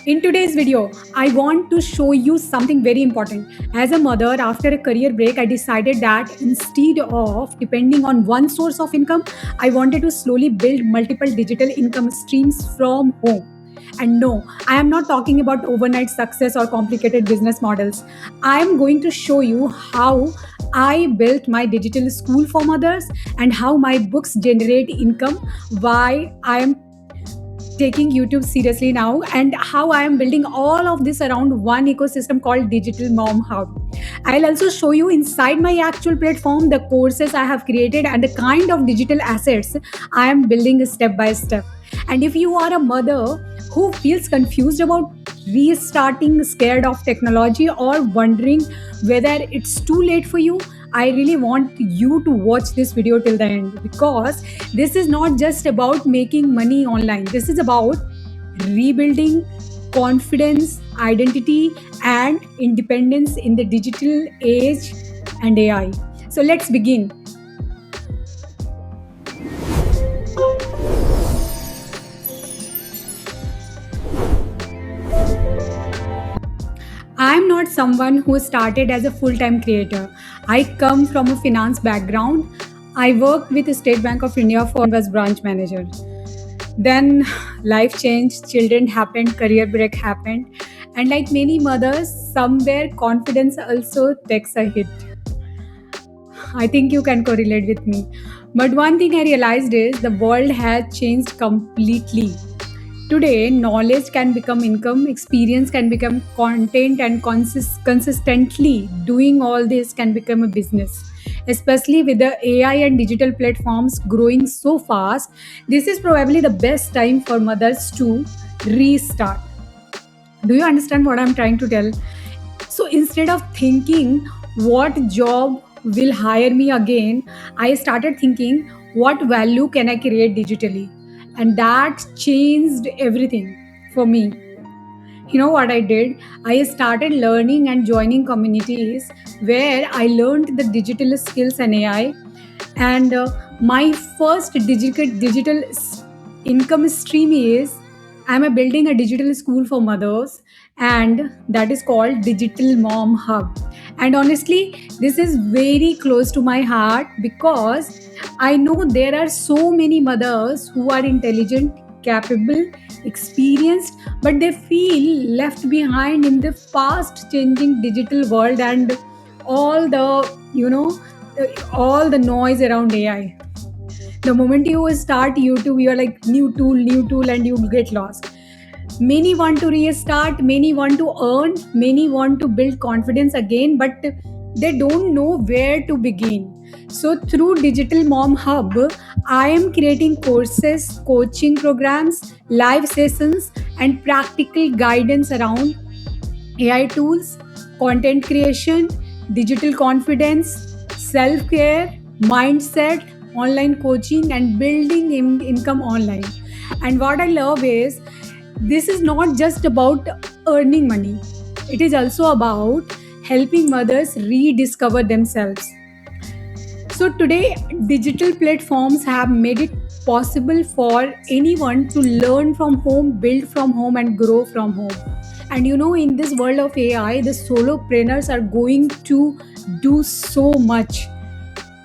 In today's video, I want to show you something very important. As a mother, after a career break, I decided that instead of depending on one source of income, I wanted to slowly build multiple digital income streams from home. And no, I am not talking about overnight success or complicated business models. I am going to show you how I built my digital school for mothers and how my books generate income, why I am taking YouTube seriously now, and how I am building all of this around one ecosystem called Digital Mom Hub. I'll also show you inside my actual platform the courses I have created and the kind of digital assets I am building step by step. And if you are a mother who feels confused about restarting, scared of technology, or wondering whether it's too late for you, I really want you to watch this video till the end, because this is not just about making money online. This is about rebuilding confidence, identity, and independence in the digital age and AI. So let's begin. I'm not someone who started as a full time creator. I come from a finance background. I worked with the State Bank of India for was branch manager. Then life changed, children happened, career break happened, and like many mothers, somewhere confidence also takes a hit. I think you can correlate with me. But one thing I realized is the world has changed completely. Today, knowledge can become income, experience can become content, and consistently doing all this can become a business. Especially with the AI and digital platforms growing so fast, this is probably the best time for mothers to restart. Do you understand what I'm trying to tell? So instead of thinking what job will hire me again, I started thinking what value can I create digitally? And that changed everything for me. You know what I did? I started learning and joining communities where I learned the digital skills and AI. And my first digital income stream is I'm a building a digital school for mothers, and that is called Digital Mom Hub. And honestly, this is very close to my heart because I know there are so many mothers who are intelligent, capable, experienced, but they feel left behind in the fast changing digital world and all the, all the noise around AI. The moment you start YouTube, you're like new tool, and you get lost. Many want to restart, many want to earn, many want to build confidence again, but they don't know where to begin. So, through Digital Mom Hub, I am creating courses, coaching programs, live sessions, and practical guidance around AI tools, content creation, digital confidence, self care, mindset, online coaching, and building income online. And what I love is this is not just about earning money, it is also about helping mothers rediscover themselves. So today, digital platforms have made it possible for anyone to learn from home, build from home, and grow from home. And in this world of AI, the solopreneurs are going to do so much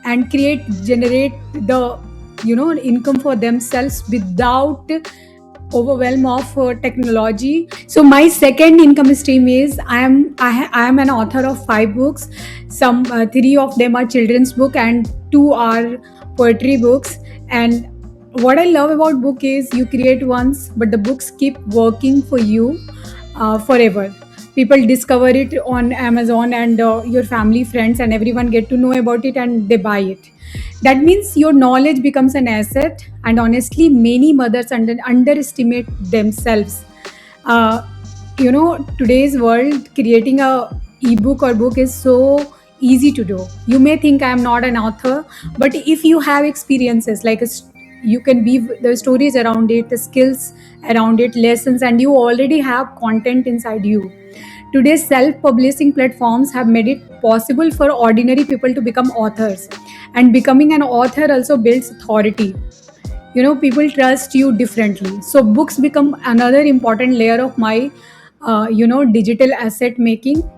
and generate the income for themselves without overwhelm of technology. So my second income stream is I am an author of 5 books. Some three of them are children's book and two are poetry books. And what I love about book is you create once, but the books keep working for you forever. People discover it on Amazon, and your family, friends, and everyone get to know about it and they buy it. That means your knowledge becomes an asset, and honestly, many mothers underestimate themselves. Uh, Today's world, creating a ebook or book is so easy to do. You may think I am not an author, but if you have experiences like you can weave the stories around it, the skills around it, lessons, and you already have content inside you. Today's self-publishing platforms have made it possible for ordinary people to become authors, and becoming an author also builds authority. People trust you differently. So books become another important layer of my digital asset making.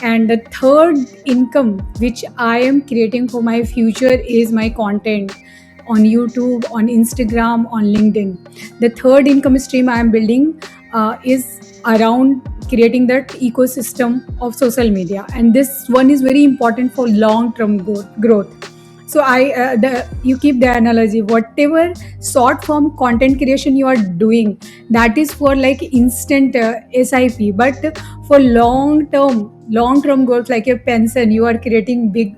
And the third income which I am creating for my future is my content on YouTube, on Instagram, on LinkedIn. The third income stream I am building is around creating that ecosystem of social media, and this one is very important for long term growth. So you keep the analogy, whatever short form content creation you are doing, that is for like instant SIP, but for long term goals like your pension, you are creating big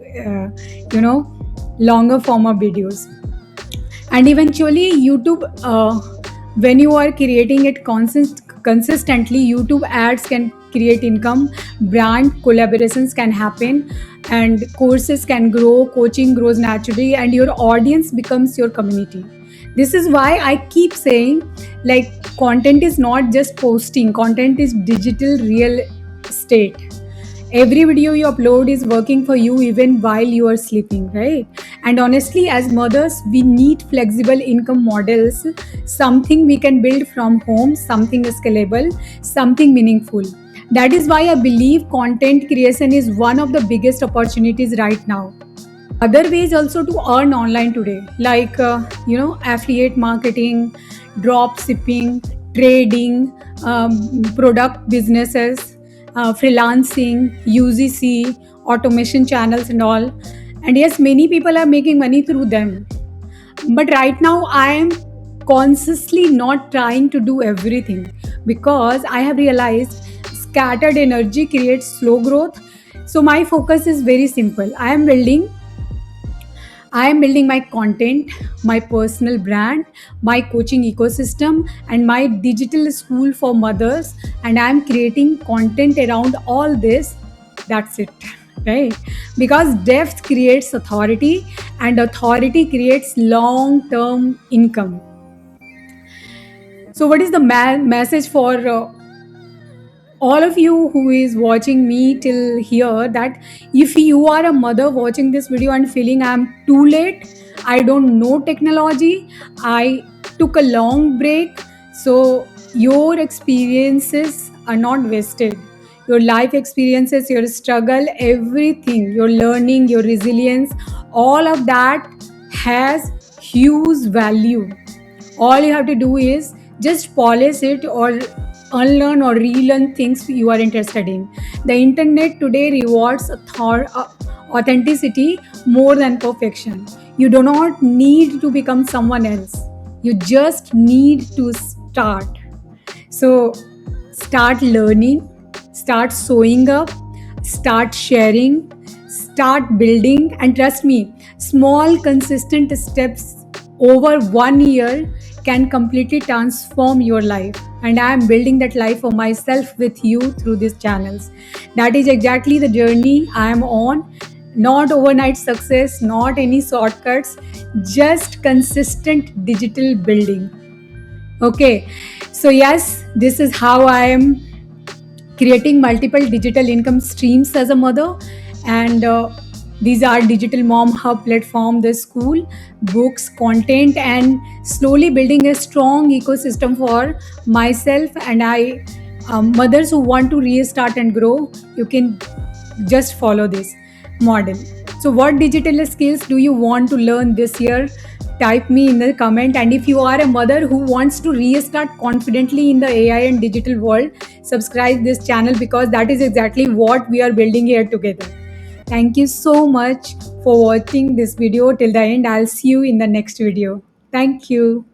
you know longer form of videos. And eventually YouTube, when you are creating it consistently, YouTube ads can create income, brand collaborations can happen, and courses can grow, coaching grows naturally, and your audience becomes your community. This is why I keep saying, like, content is not just posting, content is digital real estate. Every video you upload is working for you even while you are sleeping, right? And honestly, as mothers, we need flexible income models, something we can build from home, something scalable, something meaningful. That is why I believe content creation is one of the biggest opportunities right now. Other ways also to earn online today, like affiliate marketing, drop shipping, trading, product businesses, freelancing, UGC, automation channels, and all. And yes, many people are making money through them. But right now, I am consciously not trying to do everything, because I have realized scattered energy creates slow growth. So my focus is very simple. I am building my content, my personal brand, my coaching ecosystem, and my digital school for mothers. And I'm creating content around all this. That's it, right? Because depth creates authority, and authority creates long term income. So, what is the message for all of you who is watching me till here, that if you are a mother watching this video and feeling I'm too late, I don't know technology, I took a long break, so your experiences are not wasted. Your life experiences, your struggle, everything, your learning, your resilience, all of that has huge value. All you have to do is just polish it, or unlearn or relearn things you are interested in. The internet today rewards authenticity more than perfection. You do not need to become someone else, you just need to start. So start learning, start showing up, start sharing, start building, and trust me, small, consistent steps over 1 year can completely transform your life. And I am building that life for myself with you through these channels. That is exactly the journey I am on. Not overnight success, not any shortcuts, just consistent digital building. Okay, so yes, this is how I am creating multiple digital income streams as a mother. And these are digital mom hub platform, the school, books, content, and slowly building a strong ecosystem for myself. And I mothers who want to restart and grow, you can just follow this model. So what digital skills do you want to learn this year? Type me in the comment. And if you are a mother who wants to restart confidently in the AI and digital world, subscribe this channel, because that is exactly what we are building here together. Thank you so much for watching this video till the end. I'll see you in the next video. Thank you.